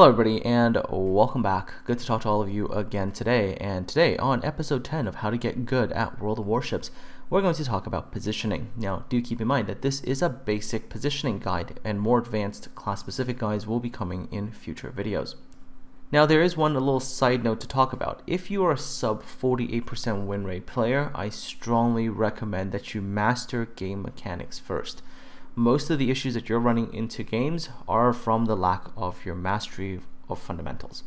Hello everybody and welcome back. Good to talk to all of you again today. And today on episode 10 of How to Get Good at World of Warships, we're going to talk about positioning. Now do keep in mind that this is a basic positioning guide and more advanced class-specific guides will be coming in future videos. Now there is one little side note to talk about. If you are a sub 48% win rate player, I strongly recommend that you master game mechanics first. Most of the issues that you're running into games are from the lack of your mastery of fundamentals.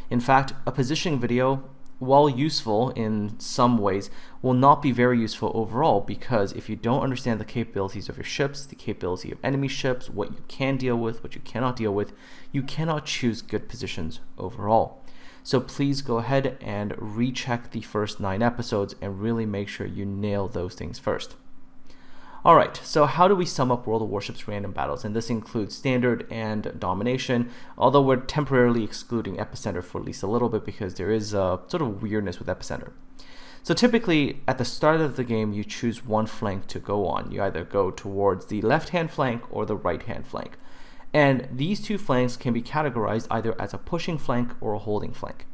In fact, a positioning video, while useful in some ways, will not be very useful overall because if you don't understand the capabilities of your ships, the capability of enemy ships, what you can deal with, what you cannot deal with, you cannot choose good positions overall. So please go ahead and recheck the first 9 episodes and really make sure you nail those things first. Alright, so how do we sum up World of Warships random battles? And this includes standard and domination, although we're temporarily excluding Epicenter for at least a little bit because there is a sort of weirdness with Epicenter. So typically at the start of the game you choose one flank to go on. You either go towards the left-hand flank or the right-hand flank. And these two flanks can be categorized either as a pushing flank or a holding flank.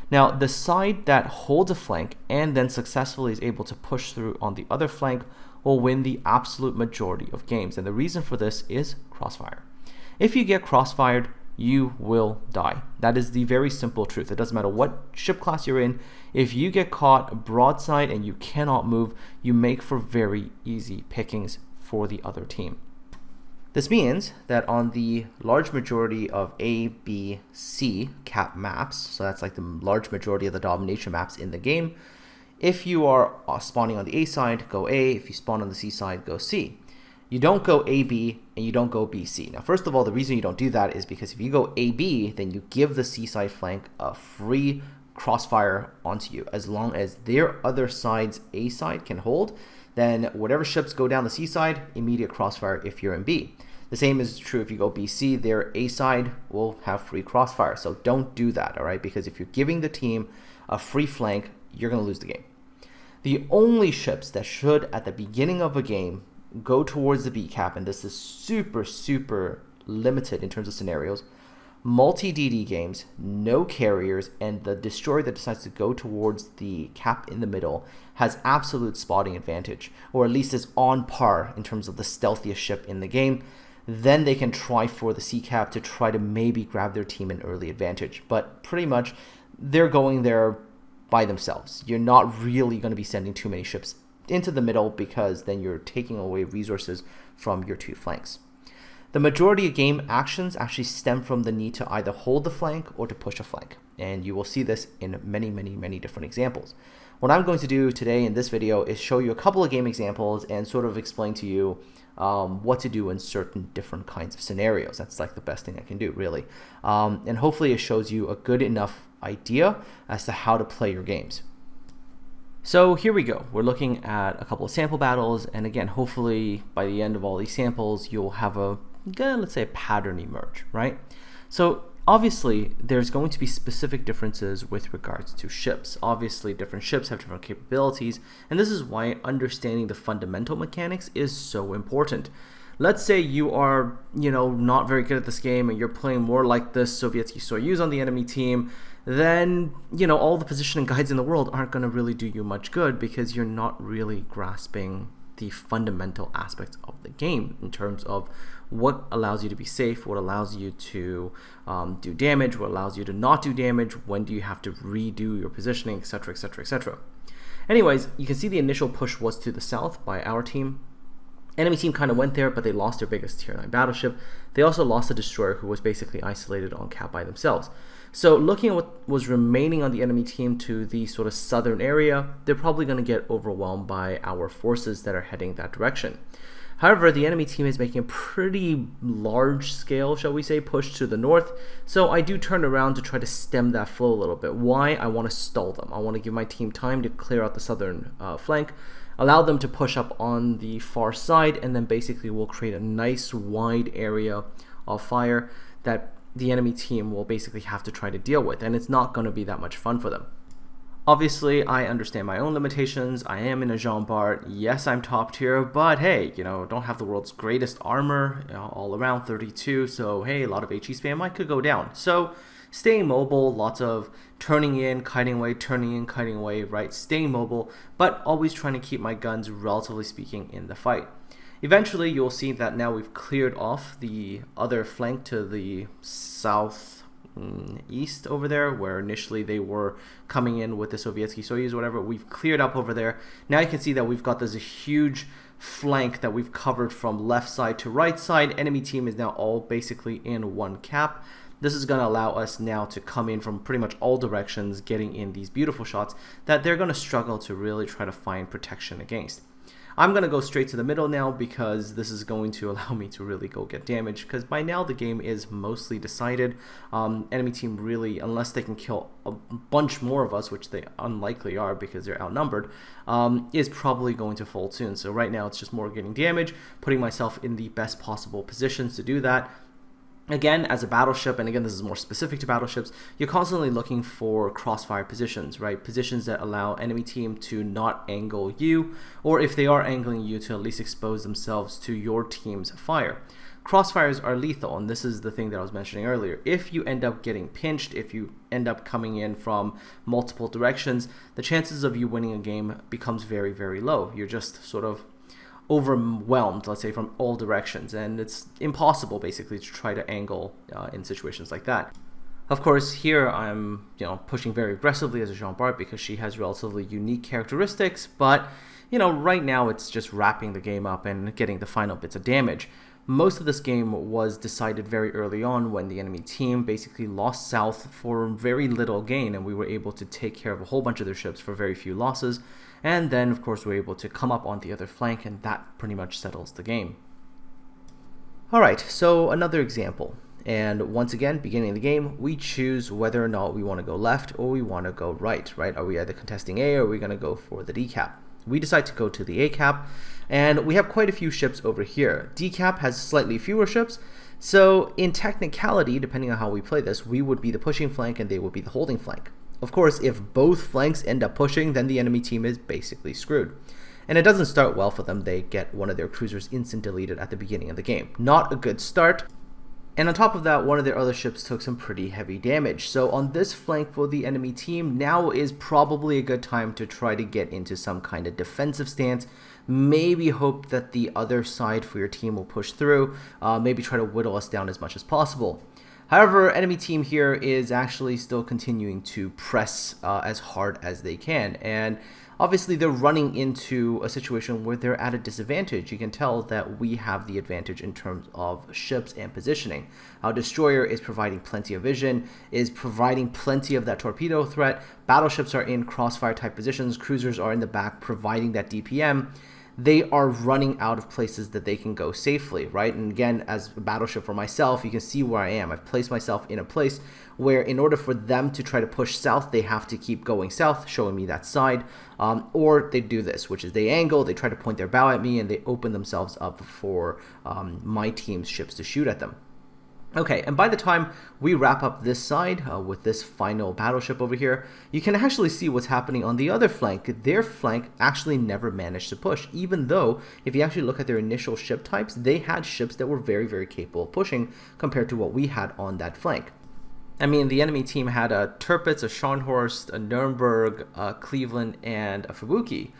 Now the side that holds a flank and then successfully is able to push through on the other flank will win the absolute majority of games, and the reason for this is crossfire. If you get crossfired, you will die. That is the very simple truth. It doesn't matter what ship class you're in. If you get caught broadside and you cannot move, you make for very easy pickings for the other team. This means that on the large majority of A, B, C cap maps, so that's like the large majority of the domination maps in the game, if you are spawning on the A side, go A. If you spawn on the C side, go C. You don't go AB and you don't go BC. Now, first of all, the reason you don't do that is because if you go AB, then you give the C side flank a free crossfire onto you. As long as their other side's A side can hold, then whatever ships go down the C side, immediate crossfire if you're in B. The same is true if you go BC, their A side will have free crossfire. So don't do that, all right? Because if you're giving the team a free flank, you're going to lose the game. The only ships that should, at the beginning of a game, go towards the B cap, and this is super limited in terms of scenarios, multi-DD games, no carriers, and the destroyer that decides to go towards the cap in the middle has absolute spotting advantage, or at least is on par in terms of the stealthiest ship in the game. Then they can try for the C cap to try to maybe grab their team an early advantage, but pretty much they're going there by themselves. You're not really going to be sending too many ships into the middle because then you're taking away resources from your two flanks. The majority of game actions actually stem from the need to either hold the flank or to push a flank, and you will see this in many different examples. What I'm going to do today in this video is show you a couple of game examples and sort of explain to you what to do in certain different kinds of scenarios. That's like the best thing I can do, really. And hopefully it shows you a good enough idea as to how to play your games. So here we go. We're looking at a couple of sample battles, and again, hopefully by the end of all these samples, you'll have a, let's say, a pattern emerge, right? So obviously, there's going to be specific differences with regards to ships. Obviously, different ships have different capabilities, and this is why understanding the fundamental mechanics is so important. Let's say you are, not very good at this game and you're playing more like this Sovietsky Soyuz on the enemy team, then, all the positioning guides in the world aren't going to really do you much good because you're not really grasping the fundamental aspects of the game in terms of what allows you to be safe, what allows you to do damage, what allows you to not do damage, when do you have to redo your positioning, etc, etc, etc. Anyways, you can see the initial push was to the south by our team. Enemy team kind of went there, but they lost their biggest tier 9 battleship. They also lost a destroyer who was basically isolated on cap by themselves. So looking at what was remaining on the enemy team to the sort of southern area, they're probably going to get overwhelmed by our forces that are heading that direction. However, the enemy team is making a pretty large scale, shall we say, push to the north. So I do turn around to try to stem that flow a little bit. Why? I want to stall them. I want to give my team time to clear out the southern flank, allow them to push up on the far side, and then basically we'll create a nice wide area of fire that the enemy team will basically have to try to deal with, and it's not going to be that much fun for them. Obviously, I understand my own limitations. I am in a Jean Bart. Yes, I'm top tier, but hey, don't have the world's greatest armor, all around 32. So hey, a lot of HE spam I could go down. So staying mobile, lots of turning in, kiting away, turning in, kiting away, right? Staying mobile, but always trying to keep my guns, relatively speaking, in the fight. Eventually, you'll see that now we've cleared off the other flank to the south east over there, where initially they were coming in with the Sovietsky Soyuz, whatever. We've cleared up over there. Now you can see that we've got this huge flank that we've covered from left side to right side. Enemy team is now all basically in one cap. This is going to allow us now to come in from pretty much all directions, getting in these beautiful shots that they're going to struggle to really try to find protection against. I'm going to go straight to the middle now because this is going to allow me to really go get damage, because by now the game is mostly decided. Enemy team really, unless they can kill a bunch more of us, which they unlikely are because they're outnumbered, is probably going to fold soon. So right now it's just more getting damage, putting myself in the best possible positions to do that. Again, as a battleship, and again, this is more specific to battleships, you're constantly looking for crossfire positions, right? Positions that allow enemy team to not angle you, or if they are angling you, to at least expose themselves to your team's fire. Crossfires are lethal, and this is the thing that I was mentioning earlier. If you end up getting pinched, if you end up coming in from multiple directions, the chances of you winning a game becomes very, very low. You're just sort of overwhelmed, let's say, from all directions, and it's impossible basically to try to angle in situations like that. Of course, here I'm pushing very aggressively as a Jean Bart because she has relatively unique characteristics, but right now it's just wrapping the game up and getting the final bits of damage. Most of this game was decided very early on when the enemy team basically lost south for very little gain, and we were able to take care of a whole bunch of their ships for very few losses. And then, of course, we're able to come up on the other flank, and that pretty much settles the game. Alright, so another example. And once again, beginning of the game, we choose whether or not we want to go left or we want to go right? Are we either contesting A or are we going to go for the D cap? We decide to go to the A cap, and we have quite a few ships over here. D cap has slightly fewer ships, so in technicality, depending on how we play this, we would be the pushing flank and they would be the holding flank. Of course, if both flanks end up pushing, then the enemy team is basically screwed. And it doesn't start well for them. They get one of their cruisers instant deleted at the beginning of the game. Not a good start. And on top of that, one of their other ships took some pretty heavy damage. So on this flank for the enemy team, now is probably a good time to try to get into some kind of defensive stance. Maybe hope that the other side for your team will push through. Maybe try to whittle us down as much as possible. However, enemy team here is actually still continuing to press as hard as they can, and obviously they're running into a situation where they're at a disadvantage. You can tell that we have the advantage in terms of ships and positioning. Our destroyer is providing plenty of vision, is providing plenty of that torpedo threat. Battleships are in crossfire type positions, cruisers are in the back providing that DPM. They are running out of places that they can go safely, right? And again, as a battleship for myself, you can see where I am. I've placed myself in a place where in order for them to try to push south, they have to keep going south, showing me that side, or they do this, which is they angle, they try to point their bow at me, and they open themselves up for my team's ships to shoot at them. Okay, and by the time we wrap up this side with this final battleship over here, you can actually see what's happening on the other flank. Their flank actually never managed to push, even though if you actually look at their initial ship types, they had ships that were very, very capable of pushing compared to what we had on that flank. I mean, the enemy team had a Tirpitz, a Scharnhorst, a Nuremberg, a Cleveland, and a Fubuki,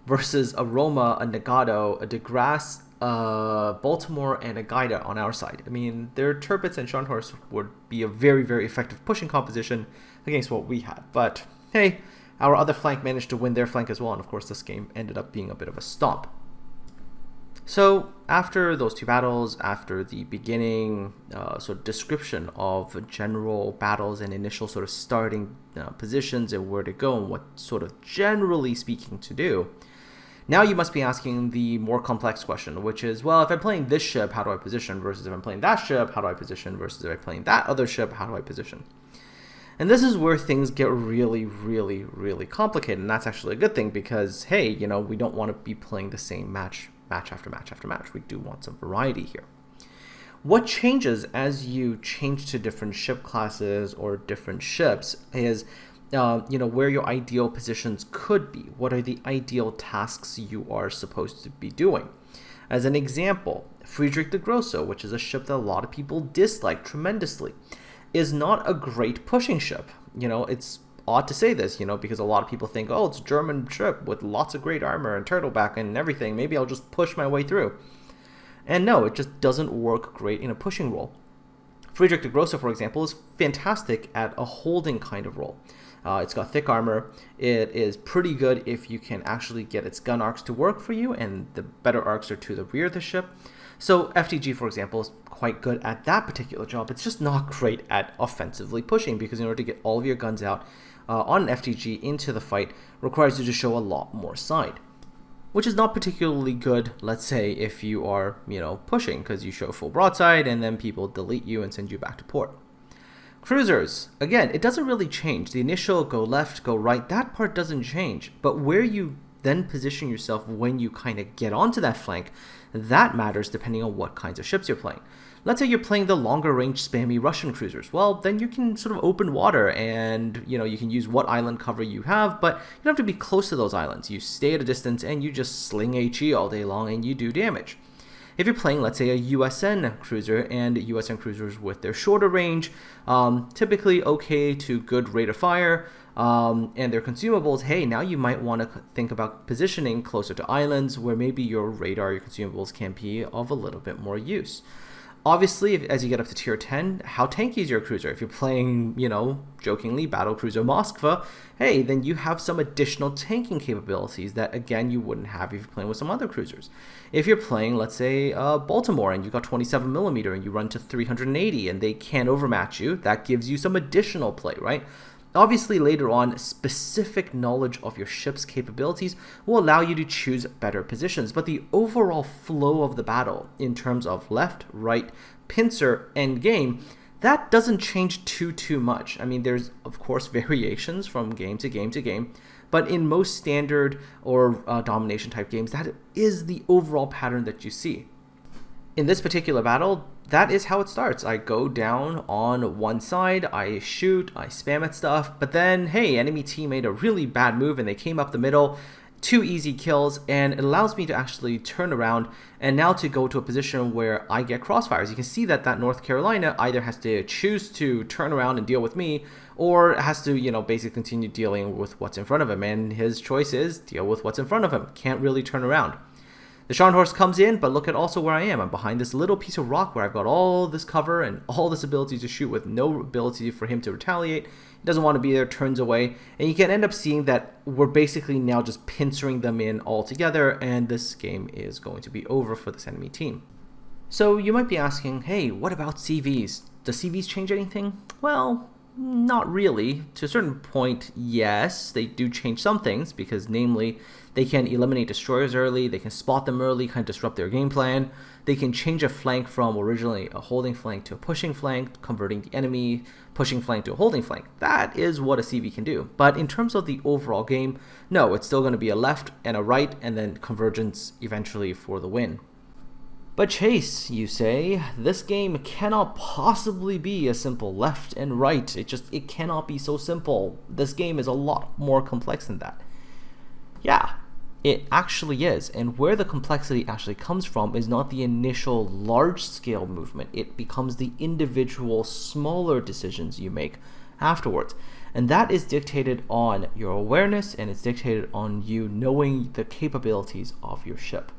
versus a Roma, a Nagato, a de Grasse, Baltimore, and a Gaida on our side. I mean, their Tirpitz and Scharnhorst would be a very, very effective pushing composition against what we had. But hey, our other flank managed to win their flank as well, and of course this game ended up being a bit of a stomp. So after those two battles, after the beginning sort of description of general battles and initial sort of starting positions and where to go and what sort of generally speaking to do, now you must be asking the more complex question, which is, well, if I'm playing this ship, how do I position? Versus if I'm playing that ship, how do I position? Versus if I'm playing that other ship, how do I position? And this is where things get really, really, really complicated. And that's actually a good thing because, hey, you know, we don't want to be playing the same match after match after match. We do want some variety here. What changes as you change to different ship classes or different ships is where your ideal positions could be. What are the ideal tasks you are supposed to be doing? As an example, Friedrich the Grosso, which is a ship that a lot of people dislike tremendously, is not a great pushing ship. It's odd to say this, because a lot of people think, oh, it's a German ship with lots of great armor and turtleback and everything. Maybe I'll just push my way through. And no, it just doesn't work great in a pushing role. Friedrich the Grosso, for example, is fantastic at a holding kind of role. It's got thick armor. It is pretty good if you can actually get its gun arcs to work for you, and the better arcs are to the rear of the ship. So FTG, for example, is quite good at that particular job. It's just not great at offensively pushing, because in order to get all of your guns out on an FTG into the fight requires you to show a lot more side, which is not particularly good, let's say, if you are, pushing, because you show full broadside and then people delete you and send you back to port. Cruisers, again, it doesn't really change. The initial go left, go right, that part doesn't change. But where you then position yourself when you kind of get onto that flank, that matters depending on what kinds of ships you're playing. Let's say you're playing the longer range spammy Russian cruisers. Well, then you can sort of open water and, you can use what island cover you have, but you don't have to be close to those islands. You stay at a distance and you just sling HE all day long and you do damage. If you're playing, let's say, a USN cruiser, and USN cruisers with their shorter range, typically okay to good rate of fire, and their consumables, hey, now you might want to think about positioning closer to islands where maybe your radar, your consumables can be of a little bit more use. Obviously, as you get up to tier 10, how tanky is your cruiser? If you're playing, jokingly, Battle Cruiser Moskva, hey, then you have some additional tanking capabilities that, again, you wouldn't have if you're playing with some other cruisers. If you're playing, let's say, Baltimore, and you've got 27mm, and you run to 380, and they can't overmatch you, that gives you some additional play, right? Obviously, later on, specific knowledge of your ship's capabilities will allow you to choose better positions, but the overall flow of the battle in terms of left, right, pincer, end game, that doesn't change too much. I mean, there's, of course, variations from game to game to game, but in most standard or domination type games, that is the overall pattern that you see. In this particular battle, that is how it starts. I go down on one side, I shoot, I spam at stuff, but then, hey, enemy team made a really bad move and they came up the middle, 2 easy kills, and it allows me to actually turn around and now to go to a position where I get crossfires. You can see that North Carolina either has to choose to turn around and deal with me, or has to, basically continue dealing with what's in front of him, and his choice is deal with what's in front of him. Can't really turn around. The Scharnhorst comes in, but look at also where I am. I'm behind this little piece of rock where I've got all this cover and all this ability to shoot with no ability for him to retaliate. He doesn't want to be there, turns away, and you can end up seeing that we're basically now just pincering them in all together, and this game is going to be over for this enemy team. So you might be asking, hey, what about CVs? Does CVs change anything? Well, not really. To a certain point, yes, they do change some things, because namely, they can eliminate destroyers early, they can spot them early, kind of disrupt their game plan. They can change a flank from originally a holding flank to a pushing flank, converting the enemy pushing flank to a holding flank. That is what a CV can do. But in terms of the overall game, no, it's still going to be a left and a right, and then convergence eventually for the win. But Chase, you say, this game cannot possibly be a simple left and right. It cannot be so simple. This game is a lot more complex than that. Yeah, it actually is, and where the complexity actually comes from is not the initial large-scale movement. It becomes the individual smaller decisions you make afterwards, and that is dictated on your awareness, and it's dictated on you knowing the capabilities of your ship.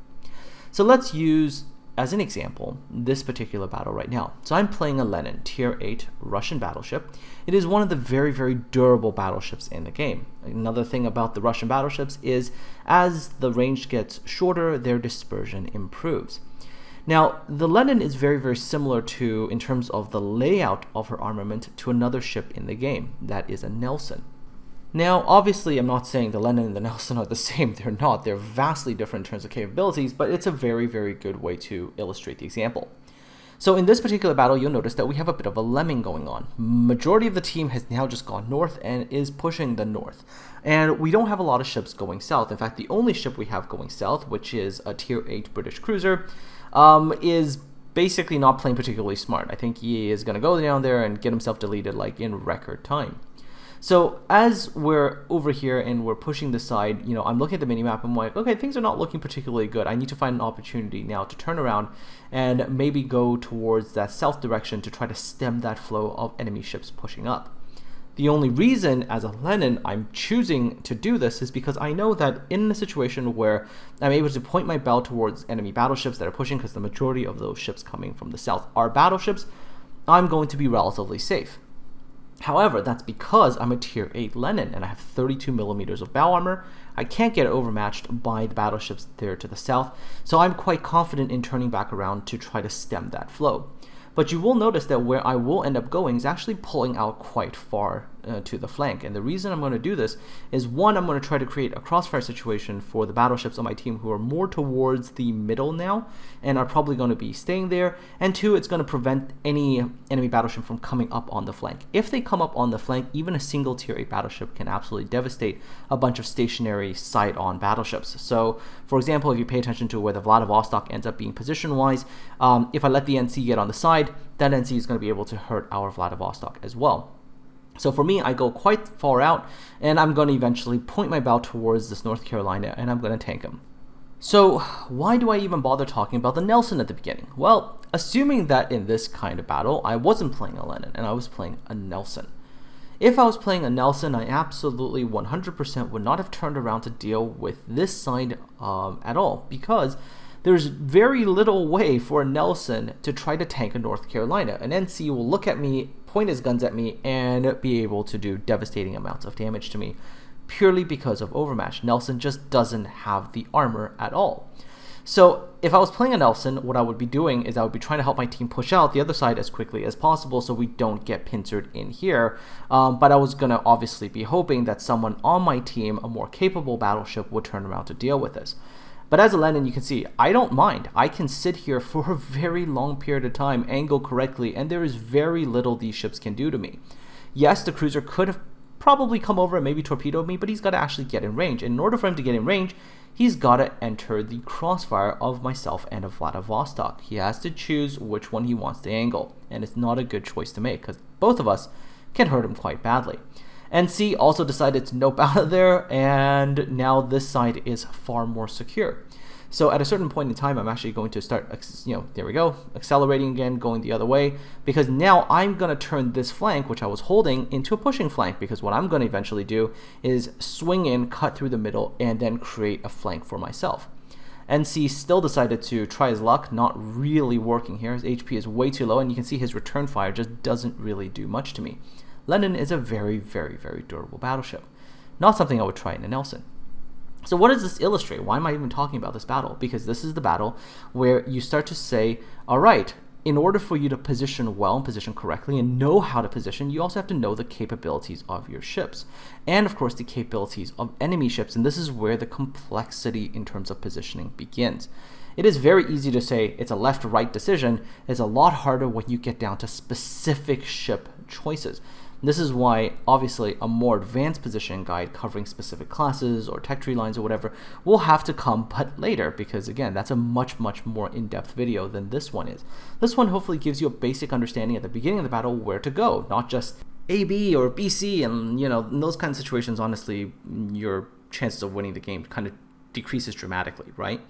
So let's use, as an example, this particular battle right now. So I'm playing a Lenin, tier 8 Russian battleship. It is one of the very, very durable battleships in the game. Another thing about the Russian battleships is as the range gets shorter, their dispersion improves. Now, the Lenin is very, very similar to, in terms of the layout of her armament, to another ship in the game. That is a Nelson. Now, obviously, I'm not saying the Lenin and the Nelson are the same. They're not. They're vastly different in terms of capabilities, but it's a very, very good way to illustrate the example. So in this particular battle, you'll notice that we have a bit of a lemming going on. Majority of the team has now just gone north and is pushing the north. And we don't have a lot of ships going south. In fact, the only ship we have going south, which is a tier 8 British cruiser, is basically not playing particularly smart. I think he is going to go down there and get himself deleted like in record time. So as we're over here and we're pushing the side, I'm looking at the minimap and I'm like, okay, things are not looking particularly good. I need to find an opportunity now to turn around and maybe go towards that south direction to try to stem that flow of enemy ships pushing up. The only reason as a Lenin I'm choosing to do this is because I know that in a situation where I'm able to point my bow towards enemy battleships that are pushing, because the majority of those ships coming from the south are battleships, I'm going to be relatively safe. However, that's because I'm a tier 8 Lenin and I have 32 millimeters of bow armor. I can't get overmatched by the battleships there to the south, so I'm quite confident in turning back around to try to stem that flow. But you will notice that where I will end up going is actually pulling out quite far to the flank. And the reason I'm going to do this is, one, I'm going to try to create a crossfire situation for the battleships on my team who are more towards the middle now and are probably going to be staying there. And two, it's going to prevent any enemy battleship from coming up on the flank. If they come up on the flank, even a single tier 8 battleship can absolutely devastate a bunch of stationary side-on battleships. So, for example, if you pay attention to where the Vladivostok ends up being position-wise, if I let the NC get on the side, that NC is going to be able to hurt our Vladivostok as well. So for me, I go quite far out, and I'm going to eventually point my bow towards this North Carolina, and I'm going to tank him. So why do I even bother talking about the Nelson at the beginning? Well, assuming that in this kind of battle, I wasn't playing a Lenin, and I was playing a Nelson. If I was playing a Nelson, I absolutely 100% would not have turned around to deal with this side at all, because there's very little way for a Nelson to try to tank a North Carolina. An NC will look at me, point his guns at me, and be able to do devastating amounts of damage to me purely because of overmatch. Nelson just doesn't have the armor at all. So if I was playing a Nelson, what I would be doing is I would be trying to help my team push out the other side as quickly as possible so we don't get pincered in here. But I was going to obviously be hoping that someone on my team, a more capable battleship, would turn around to deal with this. But as a Lenin, you can see, I don't mind. I can sit here for a very long period of time, angle correctly, and there is very little these ships can do to me. Yes, the cruiser could have probably come over and maybe torpedoed me, but he's got to actually get in range. And in order for him to get in range, he's got to enter the crossfire of myself and of Vladivostok. He has to choose which one he wants to angle, and it's not a good choice to make because both of us can hurt him quite badly. NC also decided to nope out of there, and now this side is far more secure. So at a certain point in time, I'm actually going to start, there we go, accelerating again, going the other way, because now I'm going to turn this flank, which I was holding, into a pushing flank, because what I'm going to eventually do is swing in, cut through the middle, and then create a flank for myself. NC still decided to try his luck, not really working here. His HP is way too low, and you can see his return fire just doesn't really do much to me. Lenin is a very, very, very durable battleship. Not something I would try in a Nelson. So what does this illustrate? Why am I even talking about this battle? Because this is the battle where you start to say, all right, in order for you to position well and position correctly and know how to position, you also have to know the capabilities of your ships. And of course, the capabilities of enemy ships. And this is where the complexity in terms of positioning begins. It is very easy to say it's a left-right decision. It's a lot harder when you get down to specific ship choices. This is why, obviously, a more advanced positioning guide covering specific classes or tech tree lines or whatever will have to come but later, because again, that's a much, much more in-depth video than this one is. This one hopefully gives you a basic understanding at the beginning of the battle where to go, not just AB or BC, and in those kinds of situations, honestly, your chances of winning the game kind of decreases dramatically, right?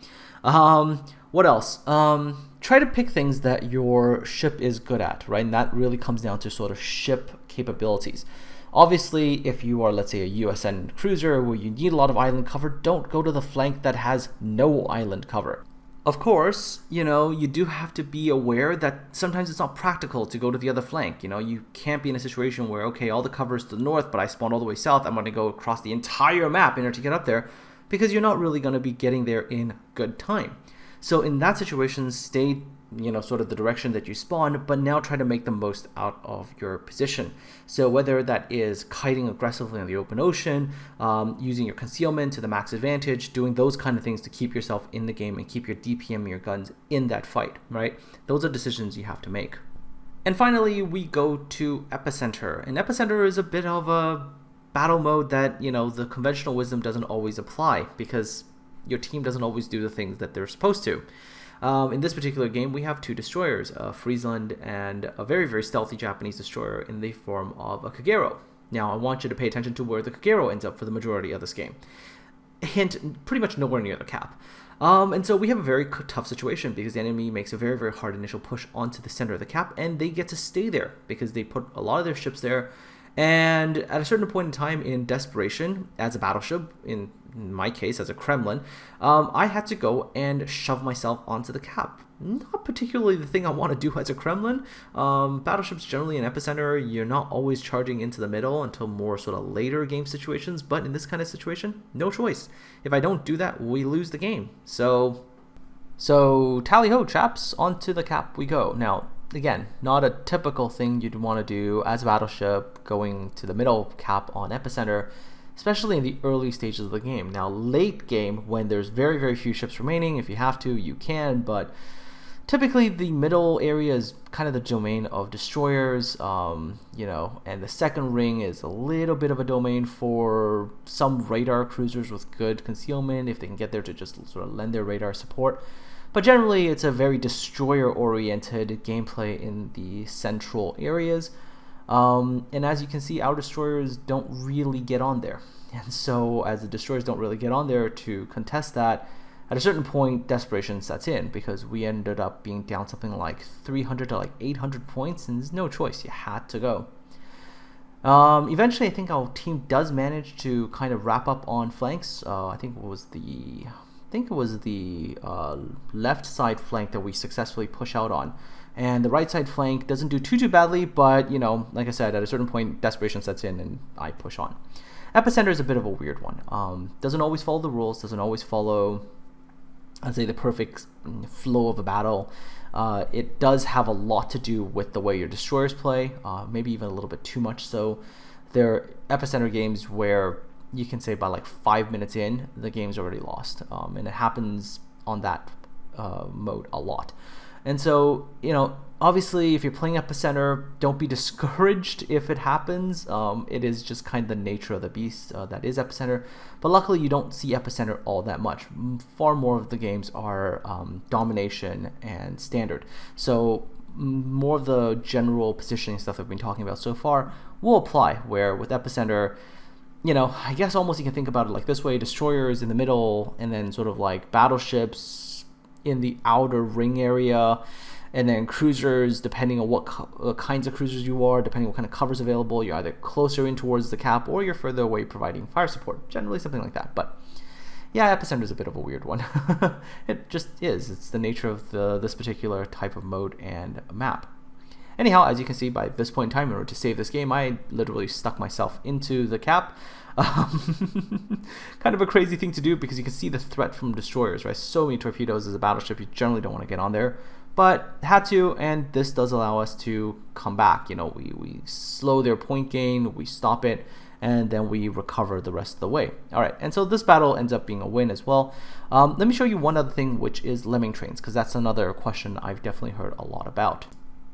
What else? Try to pick things that your ship is good at, right? And that really comes down to sort of ship capabilities. Obviously, if you are, let's say, a USN cruiser where you need a lot of island cover, don't go to the flank that has no island cover. Of course, you do have to be aware that sometimes it's not practical to go to the other flank. You can't be in a situation where, okay, all the cover is to the north, but I spawn all the way south. I'm going to go across the entire map in order to get up there, because you're not really going to be getting there in good time. So in that situation, stay, sort of the direction that you spawn, but now try to make the most out of your position. So whether that is kiting aggressively on the open ocean, using your concealment to the max advantage, doing those kind of things to keep yourself in the game and keep your DPM and your guns in that fight, right? Those are decisions you have to make. And finally, we go to Epicenter. And Epicenter is a bit of a battle mode that, the conventional wisdom doesn't always apply, because your team doesn't always do the things that they're supposed to. In this particular game, we have two destroyers, Friesland and a very, very stealthy Japanese destroyer in the form of a Kagero. Now, I want you to pay attention to where the Kagero ends up for the majority of this game. Hint, pretty much nowhere near the cap. And so we have a very tough situation because the enemy makes a very, very hard initial push onto the center of the cap, and they get to stay there because they put a lot of their ships there. And at a certain point in time, in desperation, as a battleship, in my case, as a Kremlin, I had to go and shove myself onto the cap. Not particularly the thing I want to do as a Kremlin. Battleships generally in Epicenter, you're not always charging into the middle until more sort of later game situations, but in this kind of situation, no choice. If I don't do that, we lose the game. So tally-ho, chaps, onto the cap we go. Now, again, not a typical thing you'd want to do as a battleship going to the middle cap on Epicenter, especially in the early stages of the game. Now, late game, when there's very, very few ships remaining, if you have to, you can, but typically the middle area is kind of the domain of destroyers, you know, and the second ring is a little bit of a domain for some radar cruisers with good concealment, if they can get there to just sort of lend their radar support. But generally, it's a very destroyer-oriented gameplay in the central areas. And as you can see, our destroyers don't really get on there. And so as the destroyers don't really get on there to contest that, at a certain point, desperation sets in because we ended up being down something like 300 to like 800 points, and there's no choice. You had to go. Eventually, I think our team does manage to kind of wrap up on flanks. I think it was the left side flank that we successfully push out on. And the right side flank doesn't do too badly, but, you know, like I said, at a certain point, desperation sets in and I push on. Epicenter is a bit of a weird one. Doesn't always follow the rules, doesn't always follow, I'd say, the perfect flow of a battle. It does have a lot to do with the way your destroyers play, maybe even a little bit too much so. There are Epicenter games where you can say by like 5 minutes in, the game's already lost. And it happens on that mode a lot. And so, you know, obviously, if you're playing Epicenter, don't be discouraged if it happens. It is just kind of the nature of the beast that is Epicenter. But luckily, you don't see Epicenter all that much. Far more of the games are domination and standard. So more of the general positioning stuff that we've been talking about so far will apply, where with Epicenter, you know, I guess almost you can think about it like this way: destroyers in the middle, and then sort of like battleships in the outer ring area, and then cruisers, depending on what kinds of cruisers you are, depending on what kind of cover's available, you're either closer in towards the cap or you're further away providing fire support, generally something like that. But yeah, Epicenter is a bit of a weird one. It just is. It's the nature of this particular type of mode and map. Anyhow, as you can see, by this point in time, in order to save this game, I literally stuck myself into the cap. Kind of a crazy thing to do because you can see the threat from destroyers, right? So many torpedoes as a battleship, you generally don't want to get on there, but had to, and this does allow us to come back. You know, we slow their point gain, we stop it, and then we recover the rest of the way. All right, and so this battle ends up being a win as well. Let me show you one other thing, which is lemming trains, because that's another question I've definitely heard a lot about.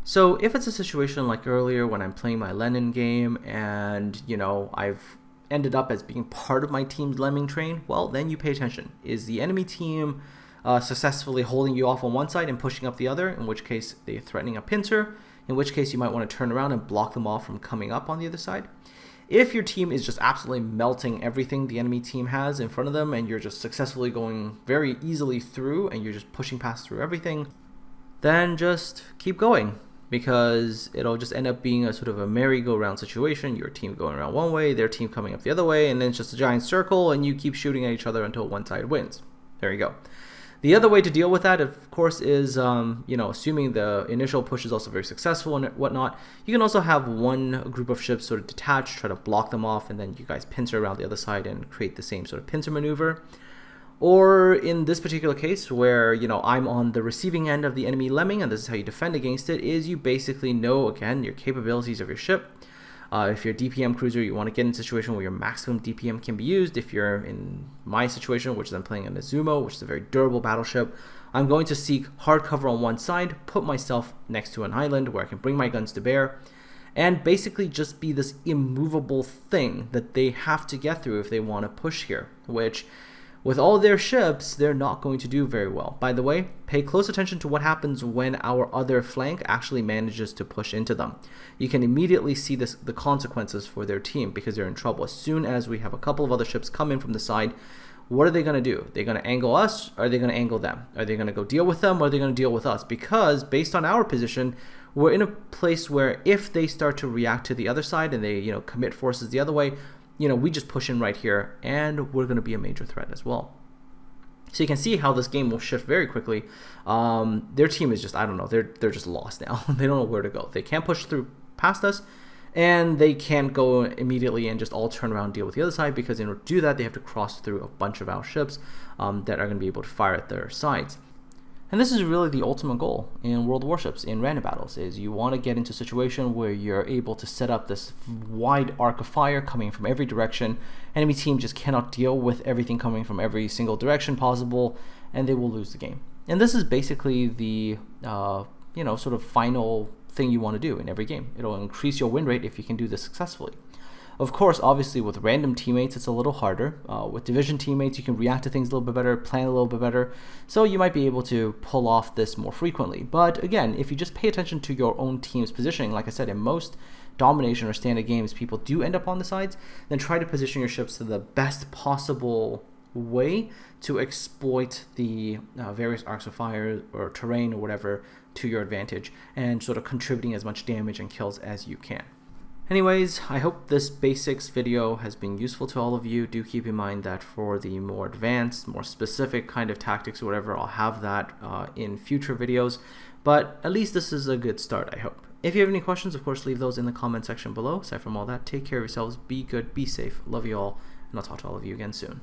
So if it's a situation like earlier when I'm playing my Lenin game and, you know, I've ended up as being part of my team's lemming train, well, then you pay attention. Is the enemy team successfully holding you off on one side and pushing up the other, in which case they're threatening a pincer, in which case you might want to turn around and block them off from coming up on the other side. If your team is just absolutely melting everything the enemy team has in front of them and you're just successfully going very easily through and you're just pushing past through everything, then just keep going, because it'll just end up being a sort of a merry-go-round situation. Your team going around one way, their team coming up the other way, and then it's just a giant circle, and you keep shooting at each other until one side wins. There you go. The other way to deal with that, of course, is, you know, assuming the initial push is also very successful and whatnot, you can also have one group of ships sort of detach, try to block them off, and then you guys pincer around the other side and create the same sort of pincer maneuver. Or in this particular case where, you know, I'm on the receiving end of the enemy lemming, and this is how you defend against it, is you basically know, again, your capabilities of your ship. If you're a DPM cruiser, you want to get in a situation where your maximum DPM can be used. If you're in my situation, which is I'm playing a Nezumo, which is a very durable battleship, I'm going to seek hard cover on one side, put myself next to an island where I can bring my guns to bear, and basically just be this immovable thing that they have to get through if they want to push here, which with all their ships, they're not going to do very well. By the way, pay close attention to what happens when our other flank actually manages to push into them. You can immediately see the consequences for their team because they're in trouble. As soon as we have a couple of other ships come in from the side, what are they going to do? They're going to angle us, or are they going to angle them? Are they going to go deal with them, or are they going to deal with us? Because based on our position, we're in a place where if they start to react to the other side and they, commit forces the other way, we just push in right here, and we're going to be a major threat as well. So you can see how this game will shift very quickly. Their team is just, I don't know, they're just lost now. They don't know where to go. They can't push through past us, and they can't go immediately and just all turn around and deal with the other side, because in order to do that, they have to cross through a bunch of our ships that are going to be able to fire at their sides. And this is really the ultimate goal in World of Warships, in random battles, is you want to get into a situation where you're able to set up this wide arc of fire coming from every direction. Enemy team just cannot deal with everything coming from every single direction possible, and they will lose the game. And this is basically the, sort of final thing you want to do in every game. It'll increase your win rate if you can do this successfully. Of course, obviously, with random teammates, it's a little harder. With division teammates, you can react to things a little bit better, plan a little bit better, so you might be able to pull off this more frequently. But again, if you just pay attention to your own team's positioning, like I said, in most domination or standard games, people do end up on the sides, then try to position your ships to the best possible way to exploit the various arcs of fire or terrain or whatever to your advantage, and sort of contributing as much damage and kills as you can. Anyways, I hope this basics video has been useful to all of you. Do keep in mind that for the more advanced, more specific kind of tactics or whatever, I'll have that in future videos. But at least this is a good start, I hope. If you have any questions, of course, leave those in the comment section below. Aside from all that, take care of yourselves, be good, be safe, love you all, and I'll talk to all of you again soon.